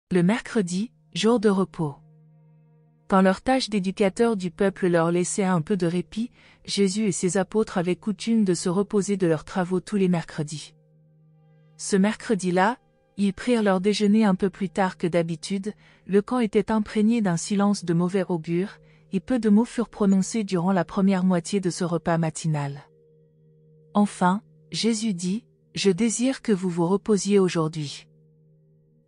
Le mercredi, jour de repos. Quand leur tâche d'éducateur du peuple leur laissait un peu de répit, Jésus et ses apôtres avaient coutume de se reposer de leurs travaux tous les mercredis. Ce mercredi-là, ils prirent leur déjeuner un peu plus tard que d'habitude, le camp était imprégné d'un silence de mauvais augure, et peu de mots furent prononcés durant la première moitié de ce repas matinal. Enfin, Jésus dit, « Je désire que vous vous reposiez aujourd'hui. »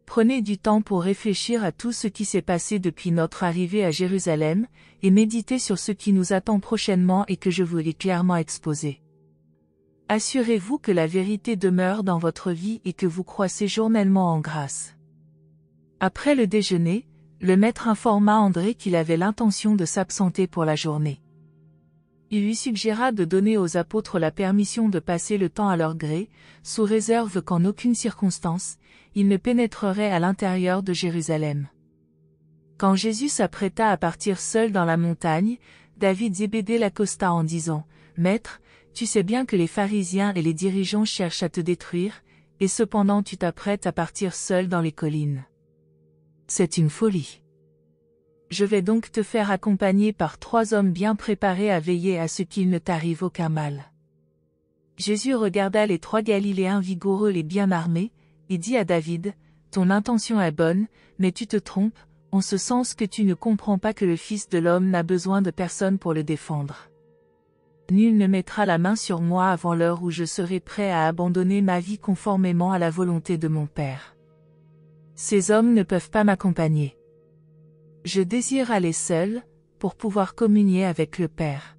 Prenez du temps pour réfléchir à tout ce qui s'est passé depuis notre arrivée à Jérusalem, et méditez sur ce qui nous attend prochainement et que je vous ai clairement exposé. Assurez-vous que la vérité demeure dans votre vie et que vous croissez journellement en grâce. Après le déjeuner, le maître informa André qu'il avait l'intention de s'absenter pour la journée. Il lui suggéra de donner aux apôtres la permission de passer le temps à leur gré, sous réserve qu'en aucune circonstance, ils ne pénétreraient à l'intérieur de Jérusalem. Quand Jésus s'apprêta à partir seul dans la montagne, David Zébédée l'accosta en disant, « Maître, tu sais bien que les pharisiens et les dirigeants cherchent à te détruire, et cependant tu t'apprêtes à partir seul dans les collines. C'est une folie. Je vais donc te faire accompagner par 3 hommes bien préparés à veiller à ce qu'il ne t'arrive aucun mal. » Jésus regarda les 3 Galiléens vigoureux et bien armés, et dit à David, « Ton intention est bonne, mais tu te trompes, en ce sens que tu ne comprends pas que le Fils de l'homme n'a besoin de personne pour le défendre. Nul ne mettra la main sur moi avant l'heure où je serai prêt à abandonner ma vie conformément à la volonté de mon Père. Ces hommes ne peuvent pas m'accompagner. Je désire aller seul, pour pouvoir communier avec le Père. »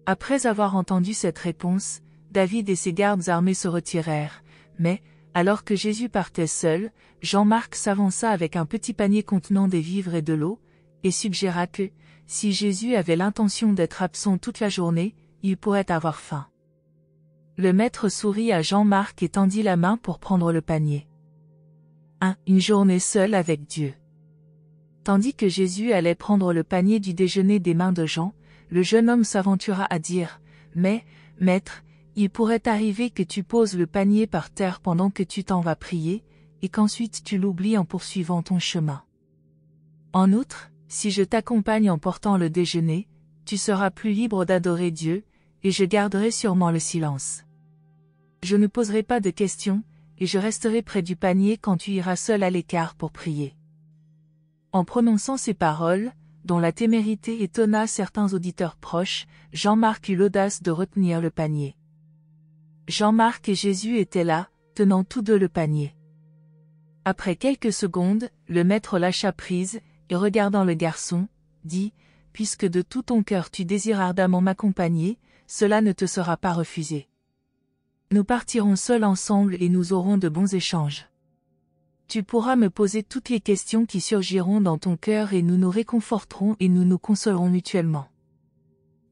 Après avoir entendu cette réponse, David et ses gardes armés se retirèrent, mais, alors que Jésus partait seul, Jean-Marc s'avança avec un petit panier contenant des vivres et de l'eau, et suggéra que, si Jésus avait l'intention d'être absent toute la journée, il pourrait avoir faim. Le maître sourit à Jean-Marc et tendit la main pour prendre le panier. Une journée seule avec Dieu. Tandis que Jésus allait prendre le panier du déjeuner des mains de Jean, le jeune homme s'aventura à dire, « Mais, maître, il pourrait arriver que tu poses le panier par terre pendant que tu t'en vas prier, et qu'ensuite tu l'oublies en poursuivant ton chemin. En outre, si je t'accompagne en portant le déjeuner, tu seras plus libre d'adorer Dieu, et je garderai sûrement le silence. Je ne poserai pas de questions, et je resterai près du panier quand tu iras seul à l'écart pour prier. » En prononçant ces paroles, dont la témérité étonna certains auditeurs proches, Jean-Marc eut l'audace de retenir le panier. Jean-Marc et Jésus étaient là, tenant tous deux le panier. Après quelques secondes, le maître lâcha prise, et regardant le garçon, dit, « Puisque de tout ton cœur tu désires ardemment m'accompagner, cela ne te sera pas refusé. Nous partirons seuls ensemble et nous aurons de bons échanges. Tu pourras me poser toutes les questions qui surgiront dans ton cœur et nous nous réconforterons et nous nous consolerons mutuellement.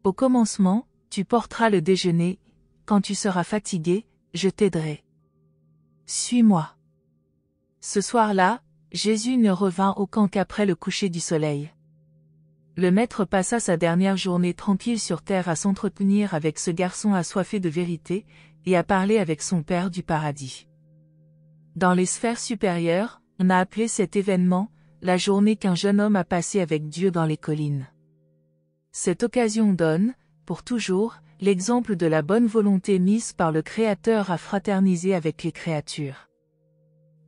Au commencement, tu porteras le déjeuner, quand tu seras fatigué, je t'aiderai. Suis-moi. » Ce soir-là, Jésus ne revint au camp qu'après le coucher du soleil. Le maître passa sa dernière journée tranquille sur terre à s'entretenir avec ce garçon assoiffé de vérité, et à parler avec son Père du paradis. Dans les sphères supérieures, on a appelé cet événement, la journée qu'un jeune homme a passée avec Dieu dans les collines. Cette occasion donne, pour toujours, l'exemple de la bonne volonté mise par le Créateur à fraterniser avec les créatures.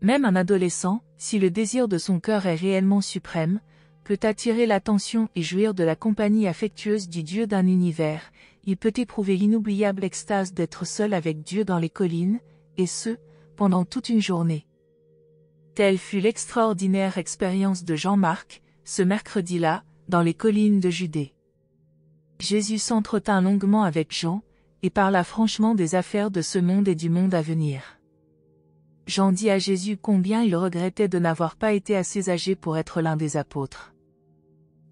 Même un adolescent, si le désir de son cœur est réellement suprême, peut attirer l'attention et jouir de la compagnie affectueuse du Dieu d'un univers, il peut éprouver l'inoubliable extase d'être seul avec Dieu dans les collines, et ce, pendant toute une journée. Telle fut l'extraordinaire expérience de Jean-Marc, ce mercredi-là, dans les collines de Judée. Jésus s'entretint longuement avec Jean, et parla franchement des affaires de ce monde et du monde à venir. Jean dit à Jésus combien il regrettait de n'avoir pas été assez âgé pour être l'un des apôtres.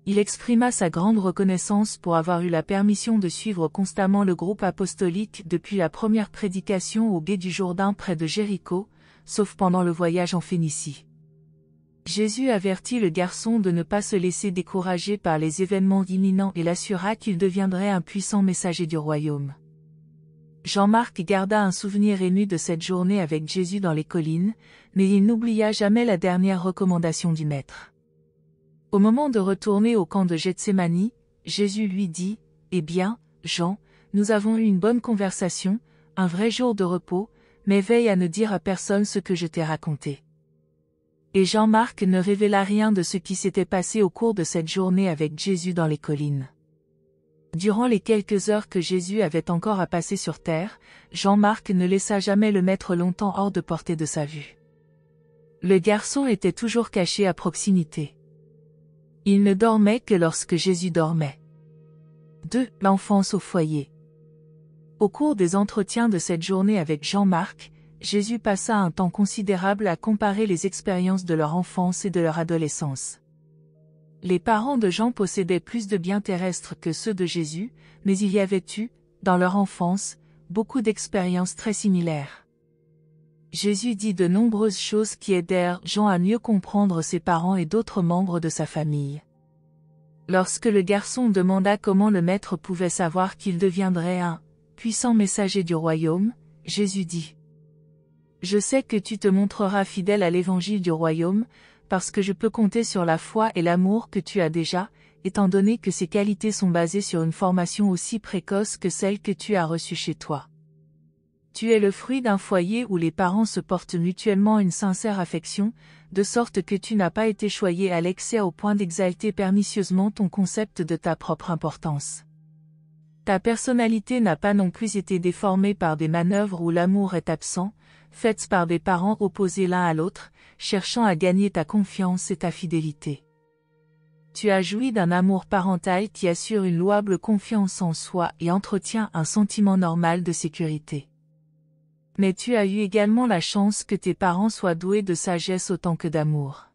Il exprima sa grande reconnaissance pour avoir eu la permission de suivre constamment le groupe apostolique depuis la première prédication au gué du Jourdain près de Jéricho, sauf pendant le voyage en Phénicie. Jésus avertit le garçon de ne pas se laisser décourager par les événements imminents et l'assura qu'il deviendrait un puissant messager du royaume. Jean-Marc garda un souvenir ému de cette journée avec Jésus dans les collines, mais il n'oublia jamais la dernière recommandation du Maître. Au moment de retourner au camp de Gethsémani, Jésus lui dit, « Eh bien, Jean, nous avons eu une bonne conversation, un vrai jour de repos, mais veille à ne dire à personne ce que je t'ai raconté. » Et Jean-Marc ne révéla rien de ce qui s'était passé au cours de cette journée avec Jésus dans les collines. Durant les quelques heures que Jésus avait encore à passer sur terre, Jean-Marc ne laissa jamais le Maître longtemps hors de portée de sa vue. Le garçon était toujours caché à proximité. Il ne dormait que lorsque Jésus dormait. 2. L'enfance au foyer. Au cours des entretiens de cette journée avec Jean-Marc, Jésus passa un temps considérable à comparer les expériences de leur enfance et de leur adolescence. Les parents de Jean possédaient plus de biens terrestres que ceux de Jésus, mais il y avait eu, dans leur enfance, beaucoup d'expériences très similaires. Jésus dit de nombreuses choses qui aidèrent Jean à mieux comprendre ses parents et d'autres membres de sa famille. Lorsque le garçon demanda comment le Maître pouvait savoir qu'il deviendrait un puissant messager du royaume, Jésus dit : « Je sais que tu te montreras fidèle à l'évangile du royaume, parce que je peux compter sur la foi et l'amour que tu as déjà, étant donné que ces qualités sont basées sur une formation aussi précoce que celle que tu as reçue chez toi. Tu es le fruit d'un foyer où les parents se portent mutuellement une sincère affection, de sorte que tu n'as pas été choyé à l'excès au point d'exalter pernicieusement ton concept de ta propre importance. Ta personnalité n'a pas non plus été déformée par des manœuvres où l'amour est absent, faites par des parents opposés l'un à l'autre, cherchant à gagner ta confiance et ta fidélité. Tu as joui d'un amour parental qui assure une louable confiance en soi et entretient un sentiment normal de sécurité. Mais tu as eu également la chance que tes parents soient doués de sagesse autant que d'amour.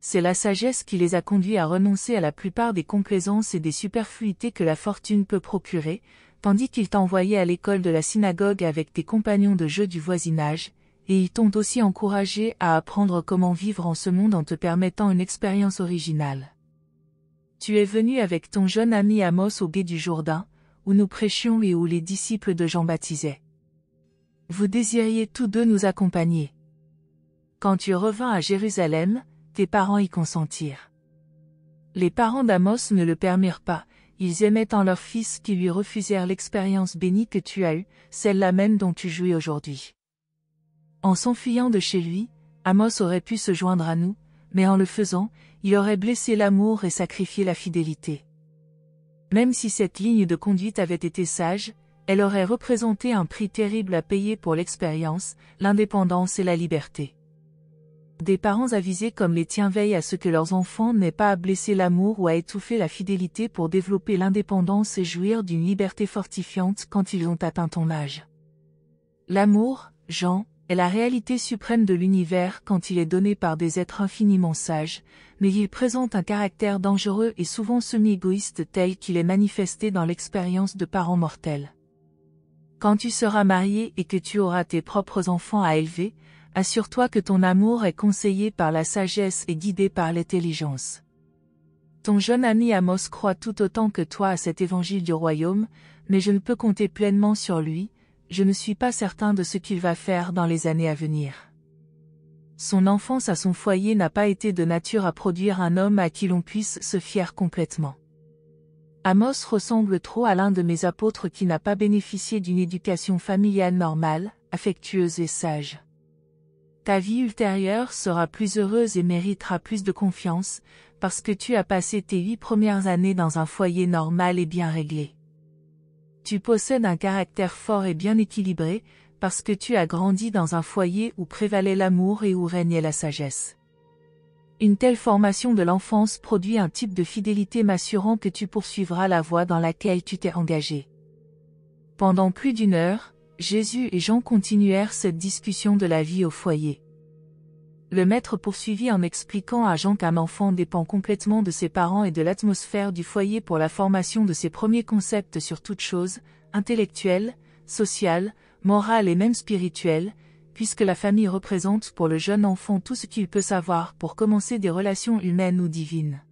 C'est la sagesse qui les a conduits à renoncer à la plupart des complaisances et des superfluités que la fortune peut procurer, tandis qu'ils t'envoyaient à l'école de la synagogue avec tes compagnons de jeu du voisinage, et ils t'ont aussi encouragé à apprendre comment vivre en ce monde en te permettant une expérience originale. Tu es venu avec ton jeune ami Amos au gué du Jourdain, où nous prêchions et où les disciples de Jean baptisaient. Vous désiriez tous deux nous accompagner. Quand tu revins à Jérusalem, tes parents y consentirent. Les parents d'Amos ne le permirent pas, ils aimaient tant leur fils qu'ils lui refusèrent l'expérience bénie que tu as eue, celle-là même dont tu jouis aujourd'hui. En s'enfuyant de chez lui, Amos aurait pu se joindre à nous, mais en le faisant, il aurait blessé l'amour et sacrifié la fidélité. Même si cette ligne de conduite avait été sage, elle aurait représenté un prix terrible à payer pour l'expérience, l'indépendance et la liberté. Des parents avisés comme les tiens veillent à ce que leurs enfants n'aient pas à blesser l'amour ou à étouffer la fidélité pour développer l'indépendance et jouir d'une liberté fortifiante quand ils ont atteint ton âge. L'amour, Jean, est la réalité suprême de l'univers quand il est donné par des êtres infiniment sages, mais il présente un caractère dangereux et souvent semi-égoïste tel qu'il est manifesté dans l'expérience de parents mortels. Quand tu seras marié et que tu auras tes propres enfants à élever, assure-toi que ton amour est conseillé par la sagesse et guidé par l'intelligence. Ton jeune ami Amos croit tout autant que toi à cet évangile du royaume, mais je ne peux compter pleinement sur lui, je ne suis pas certain de ce qu'il va faire dans les années à venir. Son enfance à son foyer n'a pas été de nature à produire un homme à qui l'on puisse se fier complètement. Amos ressemble trop à l'un de mes apôtres qui n'a pas bénéficié d'une éducation familiale normale, affectueuse et sage. Ta vie ultérieure sera plus heureuse et méritera plus de confiance, parce que tu as passé tes 8 premières années dans un foyer normal et bien réglé. Tu possèdes un caractère fort et bien équilibré, parce que tu as grandi dans un foyer où prévalait l'amour et où régnait la sagesse. Une telle formation de l'enfance produit un type de fidélité m'assurant que tu poursuivras la voie dans laquelle tu t'es engagé. Pendant plus d'1 heure, Jésus et Jean continuèrent cette discussion de la vie au foyer. Le Maître poursuivit en expliquant à Jean qu'un enfant dépend complètement de ses parents et de l'atmosphère du foyer pour la formation de ses premiers concepts sur toute chose, intellectuelle, sociale, morale et même spirituelle, puisque la famille représente pour le jeune enfant tout ce qu'il peut savoir pour commencer des relations humaines ou divines.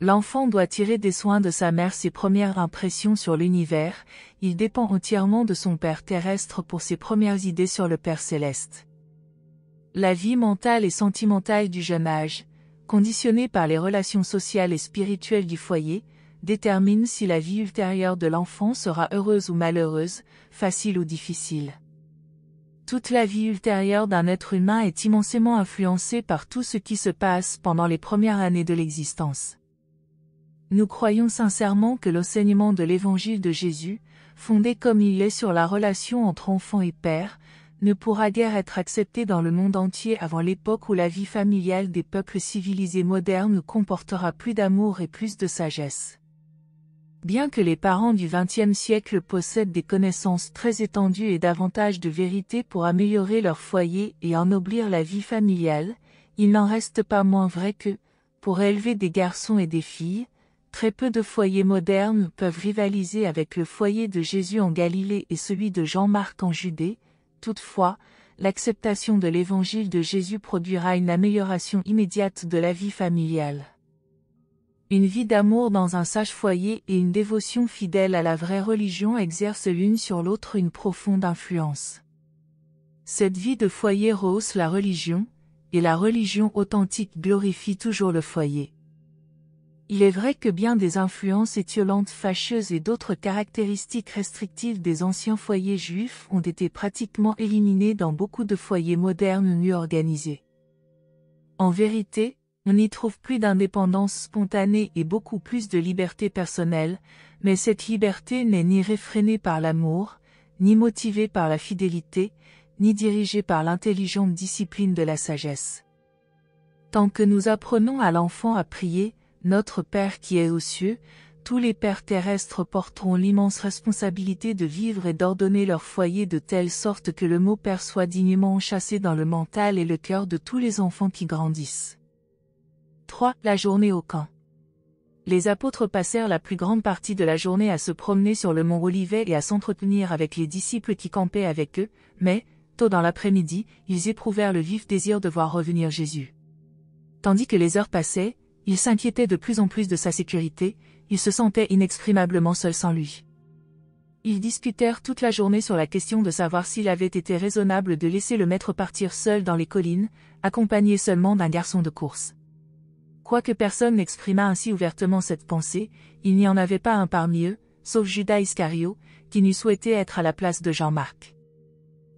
L'enfant doit tirer des soins de sa mère ses premières impressions sur l'univers, il dépend entièrement de son père terrestre pour ses premières idées sur le Père céleste. La vie mentale et sentimentale du jeune âge, conditionnée par les relations sociales et spirituelles du foyer, détermine si la vie ultérieure de l'enfant sera heureuse ou malheureuse, facile ou difficile. Toute la vie ultérieure d'un être humain est immensément influencée par tout ce qui se passe pendant les premières années de l'existence. Nous croyons sincèrement que l'enseignement de l'Évangile de Jésus, fondé comme il est sur la relation entre enfant et père, ne pourra guère être accepté dans le monde entier avant l'époque où la vie familiale des peuples civilisés modernes comportera plus d'amour et plus de sagesse. Bien que les parents du XXe siècle possèdent des connaissances très étendues et davantage de vérité pour améliorer leur foyer et ennoblir la vie familiale, il n'en reste pas moins vrai que, pour élever des garçons et des filles, très peu de foyers modernes peuvent rivaliser avec le foyer de Jésus en Galilée et celui de Jean-Marc en Judée. Toutefois, l'acceptation de l'Évangile de Jésus produira une amélioration immédiate de la vie familiale. Une vie d'amour dans un sage foyer et une dévotion fidèle à la vraie religion exercent l'une sur l'autre une profonde influence. Cette vie de foyer rehausse la religion, et la religion authentique glorifie toujours le foyer. Il est vrai que bien des influences étiolantes fâcheuses et d'autres caractéristiques restrictives des anciens foyers juifs ont été pratiquement éliminées dans beaucoup de foyers modernes mieux organisés. En vérité, on n'y trouve plus d'indépendance spontanée et beaucoup plus de liberté personnelle, mais cette liberté n'est ni réfrénée par l'amour, ni motivée par la fidélité, ni dirigée par l'intelligente discipline de la sagesse. Tant que nous apprenons à l'enfant à prier, Notre Père qui est aux cieux, tous les pères terrestres porteront l'immense responsabilité de vivre et d'ordonner leur foyer de telle sorte que le mot Père soit dignement enchâssé dans le mental et le cœur de tous les enfants qui grandissent. 3. La journée au camp. Les apôtres passèrent la plus grande partie de la journée à se promener sur le mont Olivet et à s'entretenir avec les disciples qui campaient avec eux, mais, tôt dans l'après-midi, ils éprouvèrent le vif désir de voir revenir Jésus. Tandis que les heures passaient, ils s'inquiétaient de plus en plus de sa sécurité, ils se sentaient inexprimablement seuls sans lui. Ils discutèrent toute la journée sur la question de savoir s'il avait été raisonnable de laisser le maître partir seul dans les collines, accompagné seulement d'un garçon de course. Quoique personne n'exprimât ainsi ouvertement cette pensée, il n'y en avait pas un parmi eux, sauf Judas Iscario, qui n'eût souhaité être à la place de Jean-Marc.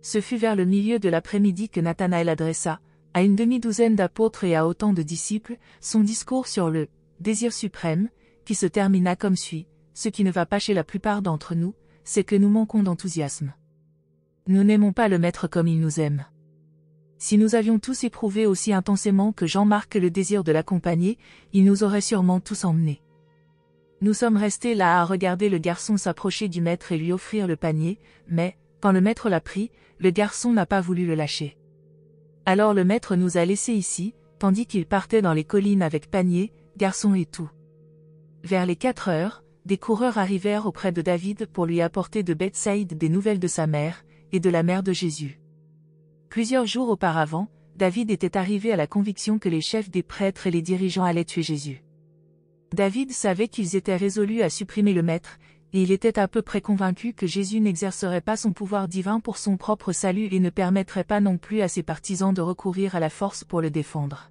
Ce fut vers le milieu de l'après-midi que Nathanaël adressa, à une demi-douzaine d'apôtres et à autant de disciples, son discours sur le « désir suprême », qui se termina comme suit: « Ce qui ne va pas chez la plupart d'entre nous, c'est que nous manquons d'enthousiasme. Nous n'aimons pas le Maître comme il nous aime. Si nous avions tous éprouvé aussi intensément que Jean-Marc le désir de l'accompagner, il nous aurait sûrement tous emmenés. Nous sommes restés là à regarder le garçon s'approcher du Maître et lui offrir le panier, mais, quand le Maître l'a pris, le garçon n'a pas voulu le lâcher. Alors le Maître nous a laissés ici, tandis qu'il partait dans les collines avec panier, garçon et tout. » Vers les 4 heures, des coureurs arrivèrent auprès de David pour lui apporter de Bethsaïde des nouvelles de sa mère, et de la mère de Jésus. Plusieurs jours auparavant, David était arrivé à la conviction que les chefs des prêtres et les dirigeants allaient tuer Jésus. David savait qu'ils étaient résolus à supprimer le Maître, et il était à peu près convaincu que Jésus n'exercerait pas son pouvoir divin pour son propre salut et ne permettrait pas non plus à ses partisans de recourir à la force pour le défendre.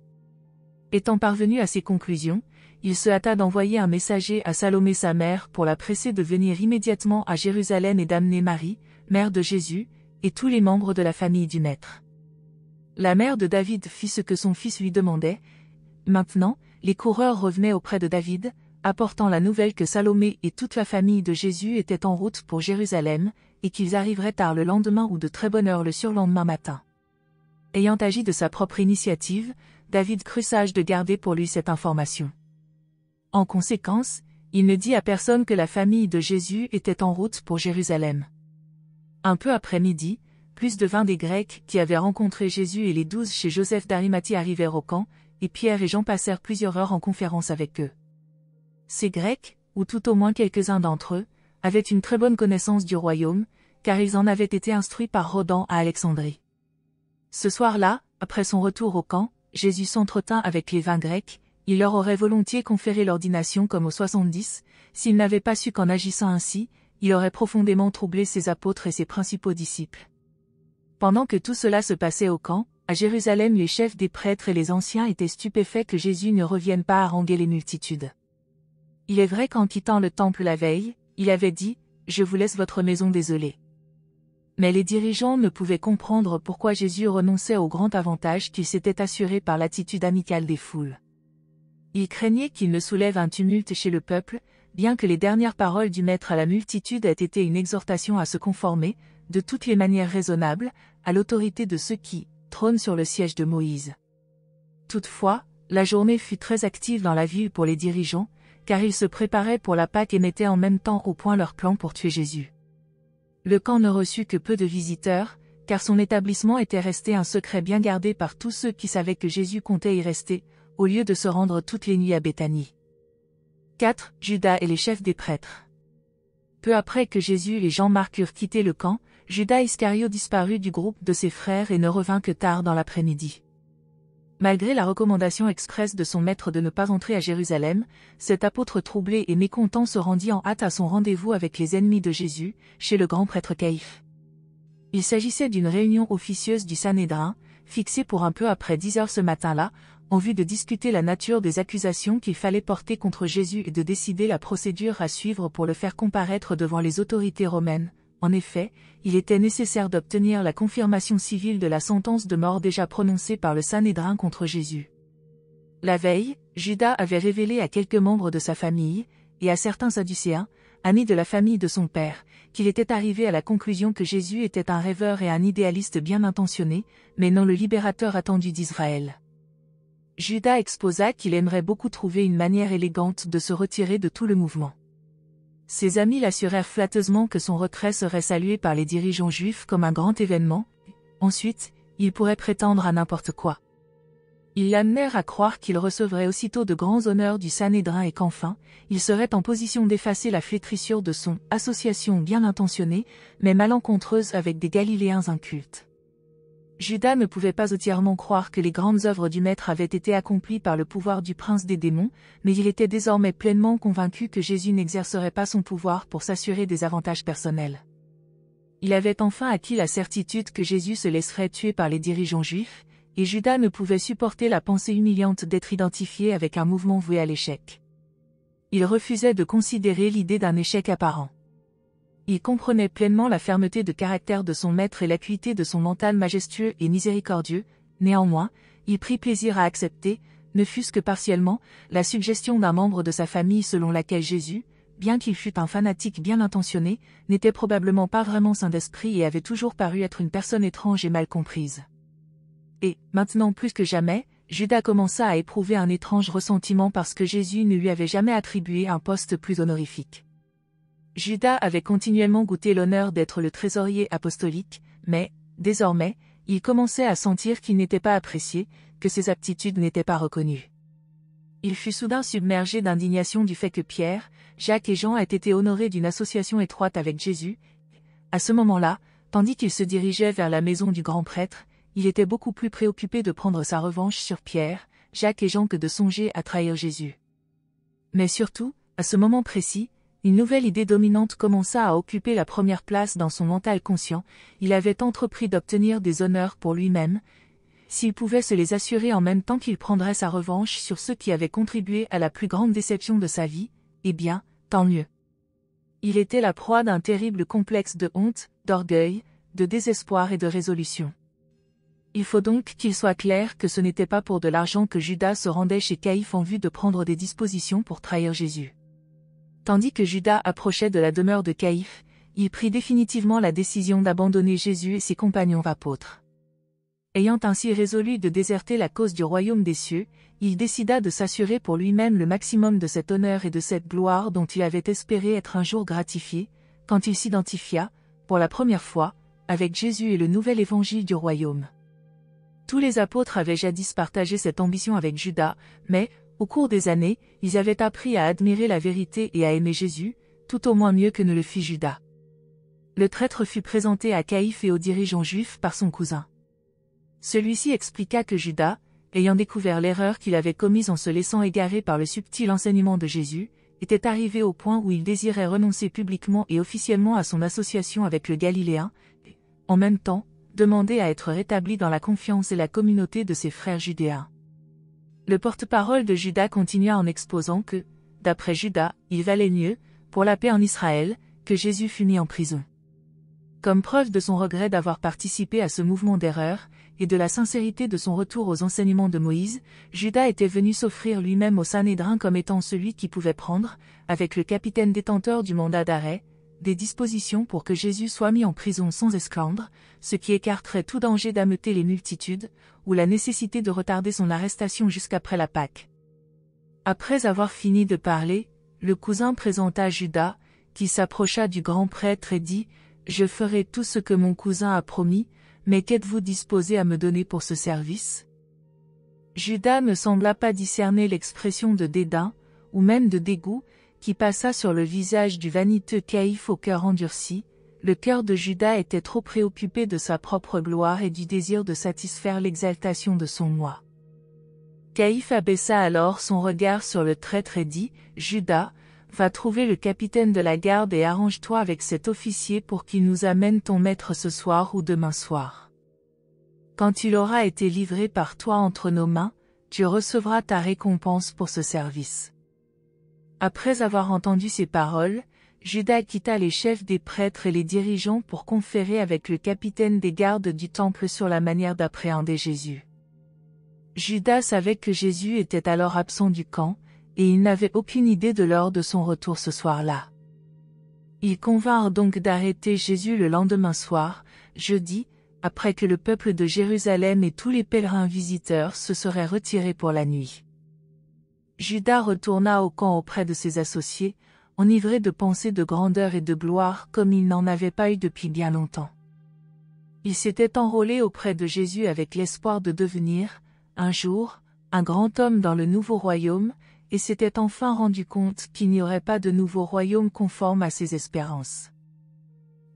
Étant parvenu à ces conclusions, il se hâta d'envoyer un messager à Salomé sa mère pour la presser de venir immédiatement à Jérusalem et d'amener Marie, mère de Jésus, et tous les membres de la famille du Maître. La mère de David fit ce que son fils lui demandait. Maintenant, les coureurs revenaient auprès de David, apportant la nouvelle que Salomé et toute la famille de Jésus étaient en route pour Jérusalem, et qu'ils arriveraient tard le lendemain ou de très bonne heure le surlendemain matin. Ayant agi de sa propre initiative, David crut sage de garder pour lui cette information. En conséquence, il ne dit à personne que la famille de Jésus était en route pour Jérusalem. Un peu après midi, plus de 20 des Grecs qui avaient rencontré Jésus et les 12 chez Joseph d'Arimathie arrivèrent au camp, et Pierre et Jean passèrent plusieurs heures en conférence avec eux. Ces Grecs, ou tout au moins quelques-uns d'entre eux, avaient une très bonne connaissance du royaume, car ils en avaient été instruits par Rhodan à Alexandrie. Ce soir-là, après son retour au camp, Jésus s'entretint avec les 20 Grecs, Il leur aurait volontiers conféré l'ordination comme aux 70, s'il n'avait pas su qu'en agissant ainsi, il aurait profondément troublé ses apôtres et ses principaux disciples. Pendant que tout cela se passait au camp, à Jérusalem, les chefs des prêtres et les anciens étaient stupéfaits que Jésus ne revienne pas haranguer les multitudes. Il est vrai qu'en quittant le temple la veille, il avait dit « Je vous laisse votre maison désolée ». Mais les dirigeants ne pouvaient comprendre pourquoi Jésus renonçait au grand avantage qu'il s'était assuré par l'attitude amicale des foules. Ils craignaient qu'il ne soulève un tumulte chez le peuple, bien que les dernières paroles du Maître à la multitude aient été une exhortation à se conformer, de toutes les manières raisonnables, à l'autorité de ceux qui trônent sur le siège de Moïse. Toutefois, la journée fut très active dans la ville pour les dirigeants, car ils se préparaient pour la Pâque et mettaient en même temps au point leur plan pour tuer Jésus. Le camp ne reçut que peu de visiteurs, car son établissement était resté un secret bien gardé par tous ceux qui savaient que Jésus comptait y rester, au lieu de se rendre toutes les nuits à Béthanie. 4. Judas et les chefs des prêtres. Peu après que Jésus et Jean-Marc eurent quitté le camp, Judas Iscario disparut du groupe de ses frères et ne revint que tard dans l'après-midi. Malgré la recommandation expresse de son maître de ne pas entrer à Jérusalem, cet apôtre troublé et mécontent se rendit en hâte à son rendez-vous avec les ennemis de Jésus, chez le grand prêtre Caïphe. Il s'agissait d'une réunion officieuse du Sanhédrin, fixée pour un peu après 10 heures ce matin-là, en vue de discuter la nature des accusations qu'il fallait porter contre Jésus et de décider la procédure à suivre pour le faire comparaître devant les autorités romaines. En effet, il était nécessaire d'obtenir la confirmation civile de la sentence de mort déjà prononcée par le Sanhédrin contre Jésus. La veille, Judas avait révélé à quelques membres de sa famille, et à certains Sadducéens, amis de la famille de son père, qu'il était arrivé à la conclusion que Jésus était un rêveur et un idéaliste bien intentionné, mais non le libérateur attendu d'Israël. Judas exposa qu'il aimerait beaucoup trouver une manière élégante de se retirer de tout le mouvement. Ses amis l'assurèrent flatteusement que son retrait serait salué par les dirigeants juifs comme un grand événement. Ensuite, il pourrait prétendre à n'importe quoi. Ils l'amenèrent à croire qu'il recevrait aussitôt de grands honneurs du Sanhédrin et qu'enfin, il serait en position d'effacer la flétrissure de son association bien intentionnée, mais malencontreuse avec des Galiléens incultes. Judas ne pouvait pas entièrement croire que les grandes œuvres du Maître avaient été accomplies par le pouvoir du prince des démons, mais il était désormais pleinement convaincu que Jésus n'exercerait pas son pouvoir pour s'assurer des avantages personnels. Il avait enfin acquis la certitude que Jésus se laisserait tuer par les dirigeants juifs, et Judas ne pouvait supporter la pensée humiliante d'être identifié avec un mouvement voué à l'échec. Il refusait de considérer l'idée d'un échec apparent. Il comprenait pleinement la fermeté de caractère de son maître et l'acuité de son mental majestueux et miséricordieux. Néanmoins, il prit plaisir à accepter, ne fût-ce que partiellement, la suggestion d'un membre de sa famille selon laquelle Jésus, bien qu'il fût un fanatique bien intentionné, n'était probablement pas vraiment saint d'esprit et avait toujours paru être une personne étrange et mal comprise. Et, maintenant plus que jamais, Judas commença à éprouver un étrange ressentiment parce que Jésus ne lui avait jamais attribué un poste plus honorifique. Judas avait continuellement goûté l'honneur d'être le trésorier apostolique, mais, désormais, il commençait à sentir qu'il n'était pas apprécié, que ses aptitudes n'étaient pas reconnues. Il fut soudain submergé d'indignation du fait que Pierre, Jacques et Jean aient été honorés d'une association étroite avec Jésus. À ce moment-là, tandis qu'il se dirigeait vers la maison du grand prêtre, il était beaucoup plus préoccupé de prendre sa revanche sur Pierre, Jacques et Jean que de songer à trahir Jésus. Mais surtout, à ce moment précis, une nouvelle idée dominante commença à occuper la première place dans son mental conscient. Il avait entrepris d'obtenir des honneurs pour lui-même. S'il pouvait se les assurer en même temps qu'il prendrait sa revanche sur ceux qui avaient contribué à la plus grande déception de sa vie, eh bien, tant mieux. Il était la proie d'un terrible complexe de honte, d'orgueil, de désespoir et de résolution. Il faut donc qu'il soit clair que ce n'était pas pour de l'argent que Judas se rendait chez Caïphe en vue de prendre des dispositions pour trahir Jésus. Tandis que Judas approchait de la demeure de Caïphe, il prit définitivement la décision d'abandonner Jésus et ses compagnons apôtres. Ayant ainsi résolu de déserter la cause du royaume des cieux, il décida de s'assurer pour lui-même le maximum de cet honneur et de cette gloire dont il avait espéré être un jour gratifié, quand il s'identifia, pour la première fois, avec Jésus et le nouvel évangile du royaume. Tous les apôtres avaient jadis partagé cette ambition avec Judas, mais, au cours des années, ils avaient appris à admirer la vérité et à aimer Jésus, tout au moins mieux que ne le fit Judas. Le traître fut présenté à Caïphe et aux dirigeants juifs par son cousin. Celui-ci expliqua que Judas, ayant découvert l'erreur qu'il avait commise en se laissant égarer par le subtil enseignement de Jésus, était arrivé au point où il désirait renoncer publiquement et officiellement à son association avec le Galiléen, et, en même temps, demander à être rétabli dans la confiance et la communauté de ses frères judéens. Le porte-parole de Judas continua en exposant que, d'après Judas, il valait mieux, pour la paix en Israël, que Jésus fût mis en prison. Comme preuve de son regret d'avoir participé à ce mouvement d'erreur, et de la sincérité de son retour aux enseignements de Moïse, Judas était venu s'offrir lui-même au Sanhédrin comme étant celui qui pouvait prendre, avec le capitaine détenteur du mandat d'arrêt, des dispositions pour que Jésus soit mis en prison sans esclandre, ce qui écarterait tout danger d'ameuter les multitudes, ou la nécessité de retarder son arrestation jusqu'après la Pâque. Après avoir fini de parler, le cousin présenta Judas, qui s'approcha du grand prêtre et dit « Je ferai tout ce que mon cousin a promis, mais qu'êtes-vous disposé à me donner pour ce service ?» Judas ne sembla pas discerner l'expression de dédain, ou même de dégoût, qui passa sur le visage du vaniteux Caïphe au cœur endurci. Le cœur de Judas était trop préoccupé de sa propre gloire et du désir de satisfaire l'exaltation de son moi. Caïphe abaissa alors son regard sur le traître et dit « Judas, va trouver le capitaine de la garde et arrange-toi avec cet officier pour qu'il nous amène ton maître ce soir ou demain soir. Quand il aura été livré par toi entre nos mains, tu recevras ta récompense pour ce service. » Après avoir entendu ces paroles, Judas quitta les chefs des prêtres et les dirigeants pour conférer avec le capitaine des gardes du temple sur la manière d'appréhender Jésus. Judas savait que Jésus était alors absent du camp, et il n'avait aucune idée de l'heure de son retour ce soir-là. Ils convinrent donc d'arrêter Jésus le lendemain soir, jeudi, après que le peuple de Jérusalem et tous les pèlerins visiteurs se seraient retirés pour la nuit. Judas retourna au camp auprès de ses associés, enivré de pensées de grandeur et de gloire comme il n'en avait pas eu depuis bien longtemps. Il s'était enrôlé auprès de Jésus avec l'espoir de devenir, un jour, un grand homme dans le nouveau royaume, et s'était enfin rendu compte qu'il n'y aurait pas de nouveau royaume conforme à ses espérances.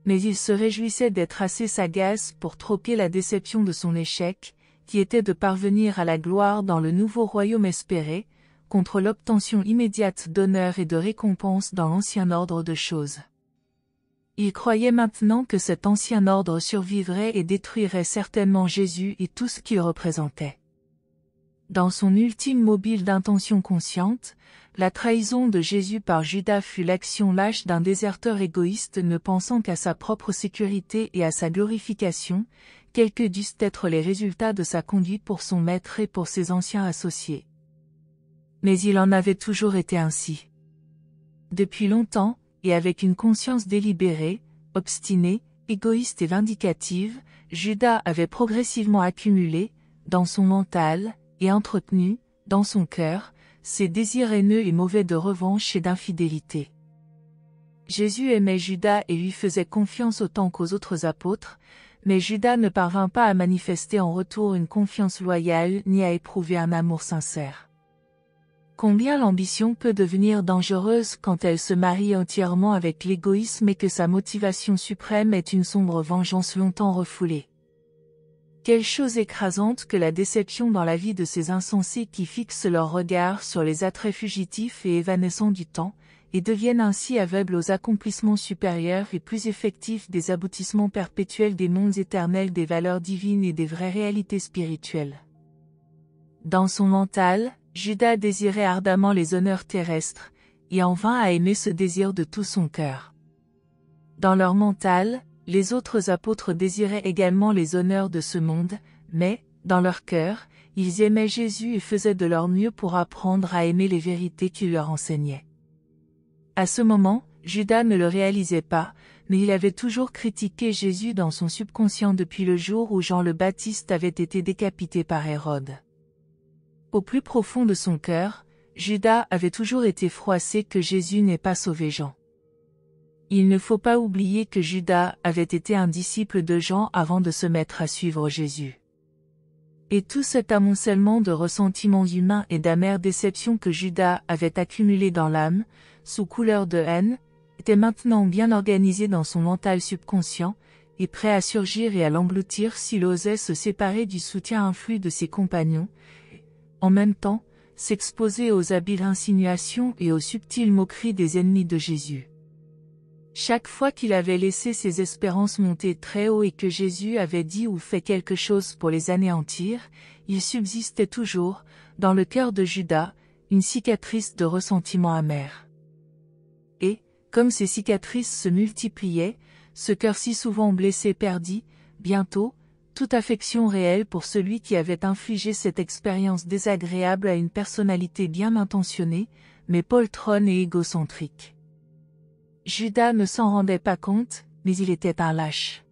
Mais il se réjouissait d'être assez sagace pour troquer la déception de son échec, qui était de parvenir à la gloire dans le nouveau royaume espéré, contre l'obtention immédiate d'honneur et de récompense dans l'ancien ordre de choses. Il croyait maintenant que cet ancien ordre survivrait et détruirait certainement Jésus et tout ce qu'il représentait. Dans son ultime mobile d'intention consciente, la trahison de Jésus par Judas fut l'action lâche d'un déserteur égoïste ne pensant qu'à sa propre sécurité et à sa glorification, quels que dussent être les résultats de sa conduite pour son maître et pour ses anciens associés. Mais il en avait toujours été ainsi. Depuis longtemps, et avec une conscience délibérée, obstinée, égoïste et vindicative, Judas avait progressivement accumulé, dans son mental, et entretenu, dans son cœur, ses désirs haineux et mauvais de revanche et d'infidélité. Jésus aimait Judas et lui faisait confiance autant qu'aux autres apôtres, mais Judas ne parvint pas à manifester en retour une confiance loyale ni à éprouver un amour sincère. Combien l'ambition peut devenir dangereuse quand elle se marie entièrement avec l'égoïsme et que sa motivation suprême est une sombre vengeance longtemps refoulée. Quelle chose écrasante que la déception dans la vie de ces insensés qui fixent leur regard sur les attraits fugitifs et évanescents du temps, et deviennent ainsi aveugles aux accomplissements supérieurs et plus effectifs des aboutissements perpétuels des mondes éternels des valeurs divines et des vraies réalités spirituelles. Dans son mental, Judas désirait ardemment les honneurs terrestres, et en vint à aimer ce désir de tout son cœur. Dans leur mental, les autres apôtres désiraient également les honneurs de ce monde, mais, dans leur cœur, ils aimaient Jésus et faisaient de leur mieux pour apprendre à aimer les vérités qu'il leur enseignait. À ce moment, Judas ne le réalisait pas, mais il avait toujours critiqué Jésus dans son subconscient depuis le jour où Jean le Baptiste avait été décapité par Hérode. Au plus profond de son cœur, Judas avait toujours été froissé que Jésus n'ait pas sauvé Jean. Il ne faut pas oublier que Judas avait été un disciple de Jean avant de se mettre à suivre Jésus. Et tout cet amoncellement de ressentiments humains et d'amères déceptions que Judas avait accumulé dans l'âme, sous couleur de haine, était maintenant bien organisé dans son mental subconscient, et prêt à surgir et à l'engloutir s'il osait se séparer du soutien influx de ses compagnons, en même temps, s'exposer aux habiles insinuations et aux subtiles moqueries des ennemis de Jésus. Chaque fois qu'il avait laissé ses espérances monter très haut et que Jésus avait dit ou fait quelque chose pour les anéantir, il subsistait toujours, dans le cœur de Judas, une cicatrice de ressentiment amer. Et, comme ces cicatrices se multipliaient, ce cœur si souvent blessé perdit, bientôt, toute affection réelle pour celui qui avait infligé cette expérience désagréable à une personnalité bien intentionnée, mais poltronne et égocentrique. Judas ne s'en rendait pas compte, mais il était un lâche.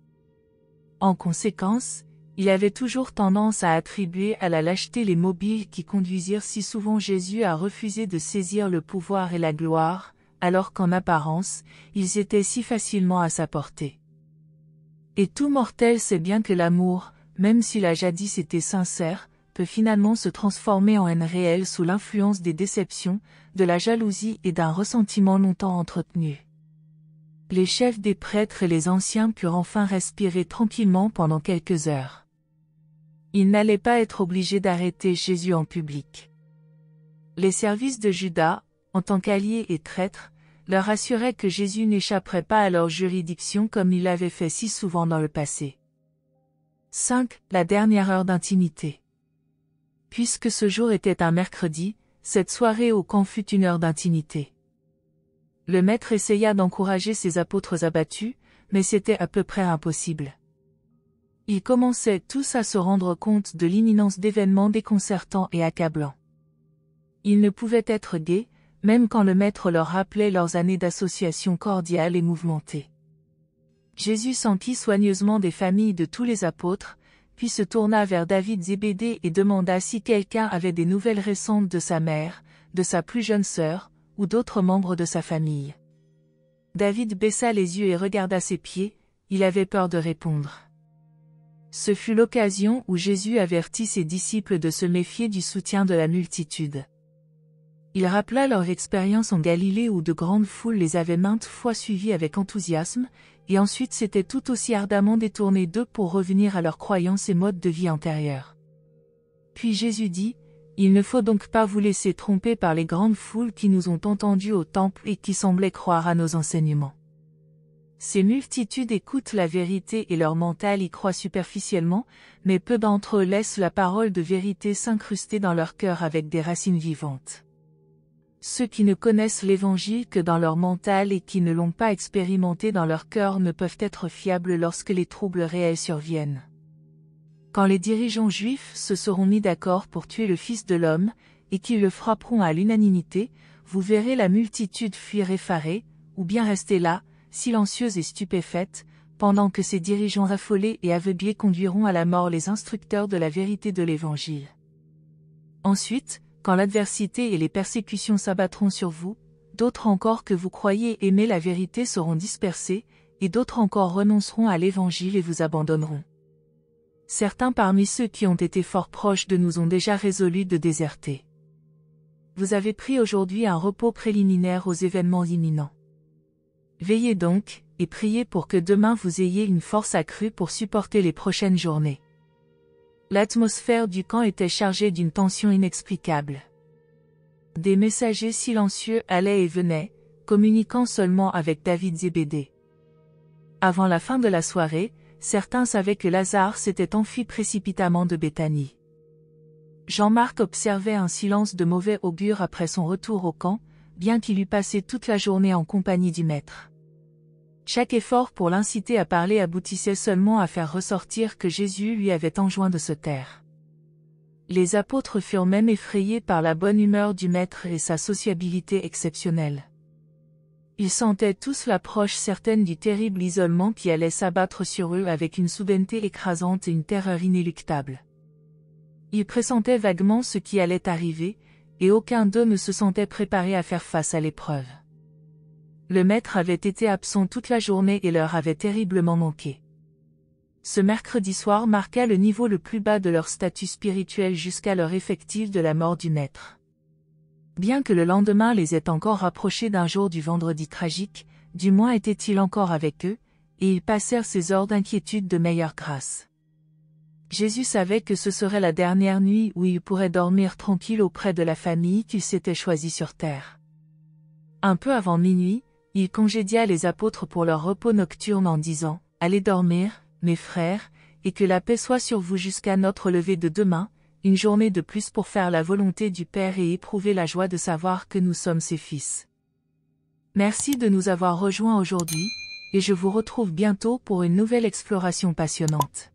En conséquence, il avait toujours tendance à attribuer à la lâcheté les mobiles qui conduisirent si souvent Jésus à refuser de saisir le pouvoir et la gloire, alors qu'en apparence, ils étaient si facilement à sa portée. Et tout mortel sait bien que l'amour, même s'il a jadis été sincère, peut finalement se transformer en haine réelle sous l'influence des déceptions, de la jalousie et d'un ressentiment longtemps entretenu. Les chefs des prêtres et les anciens purent enfin respirer tranquillement pendant quelques heures. Ils n'allaient pas être obligés d'arrêter Jésus en public. Les services de Judas, en tant qu'alliés et traîtres, leur assuraient que Jésus n'échapperait pas à leur juridiction comme il l'avait fait si souvent dans le passé. 5. La dernière heure d'intimité. Puisque ce jour était un mercredi, cette soirée au camp fut une heure d'intimité. Le maître essaya d'encourager ses apôtres abattus, mais c'était à peu près impossible. Ils commençaient tous à se rendre compte de l'imminence d'événements déconcertants et accablants. Ils ne pouvaient être gais, même quand le maître leur rappelait leurs années d'association cordiale et mouvementée. Jésus s'enquit soigneusement des familles de tous les apôtres, puis se tourna vers David Zébédée et demanda si quelqu'un avait des nouvelles récentes de sa mère, de sa plus jeune sœur, ou d'autres membres de sa famille. David baissa les yeux et regarda ses pieds, il avait peur de répondre. Ce fut l'occasion où Jésus avertit ses disciples de se méfier du soutien de la multitude. Il rappela leur expérience en Galilée où de grandes foules les avaient maintes fois suivis avec enthousiasme, et ensuite s'étaient tout aussi ardemment détournés d'eux pour revenir à leurs croyances et modes de vie antérieurs. Puis Jésus dit, « Il ne faut donc pas vous laisser tromper par les grandes foules qui nous ont entendus au temple et qui semblaient croire à nos enseignements. Ces multitudes écoutent la vérité et leur mental y croit superficiellement, mais peu d'entre eux laissent la parole de vérité s'incruster dans leur cœur avec des racines vivantes. Ceux qui ne connaissent l'Évangile que dans leur mental et qui ne l'ont pas expérimenté dans leur cœur ne peuvent être fiables lorsque les troubles réels surviennent. Quand les dirigeants juifs se seront mis d'accord pour tuer le Fils de l'homme, et qu'ils le frapperont à l'unanimité, vous verrez la multitude fuir effarée, ou bien rester là, silencieuse et stupéfaite, pendant que ces dirigeants affolés et aveuglés conduiront à la mort les instructeurs de la vérité de l'Évangile. Ensuite, quand l'adversité et les persécutions s'abattront sur vous, d'autres encore que vous croyez aimer la vérité seront dispersés, et d'autres encore renonceront à l'Évangile et vous abandonneront. Certains parmi ceux qui ont été fort proches de nous ont déjà résolu de déserter. Vous avez pris aujourd'hui un repos préliminaire aux événements imminents. Veillez donc, et priez pour que demain vous ayez une force accrue pour supporter les prochaines journées. L'atmosphère du camp était chargée d'une tension inexplicable. Des messagers silencieux allaient et venaient, communiquant seulement avec David Zébédée. Avant la fin de la soirée, certains savaient que Lazare s'était enfui précipitamment de Béthanie. Jean-Marc observait un silence de mauvais augure après son retour au camp, bien qu'il eût passé toute la journée en compagnie du maître. Chaque effort pour l'inciter à parler aboutissait seulement à faire ressortir que Jésus lui avait enjoint de se taire. Les apôtres furent même effrayés par la bonne humeur du maître et sa sociabilité exceptionnelle. Ils sentaient tous l'approche certaine du terrible isolement qui allait s'abattre sur eux avec une soudaineté écrasante et une terreur inéluctable. Ils pressentaient vaguement ce qui allait arriver, et aucun d'eux ne se sentait préparé à faire face à l'épreuve. Le maître avait été absent toute la journée et leur avait terriblement manqué. Ce mercredi soir marqua le niveau le plus bas de leur statut spirituel jusqu'à l'heure effective de la mort du maître. Bien que le lendemain les ait encore rapprochés d'un jour du vendredi tragique, du moins était-il encore avec eux, et ils passèrent ces heures d'inquiétude de meilleure grâce. Jésus savait que ce serait la dernière nuit où il pourrait dormir tranquille auprès de la famille qu'il s'était choisie sur terre. Un peu avant minuit, il congédia les apôtres pour leur repos nocturne en disant « Allez dormir, mes frères, et que la paix soit sur vous jusqu'à notre lever de demain, une journée de plus pour faire la volonté du Père et éprouver la joie de savoir que nous sommes ses fils. » Merci de nous avoir rejoints aujourd'hui, et je vous retrouve bientôt pour une nouvelle exploration passionnante.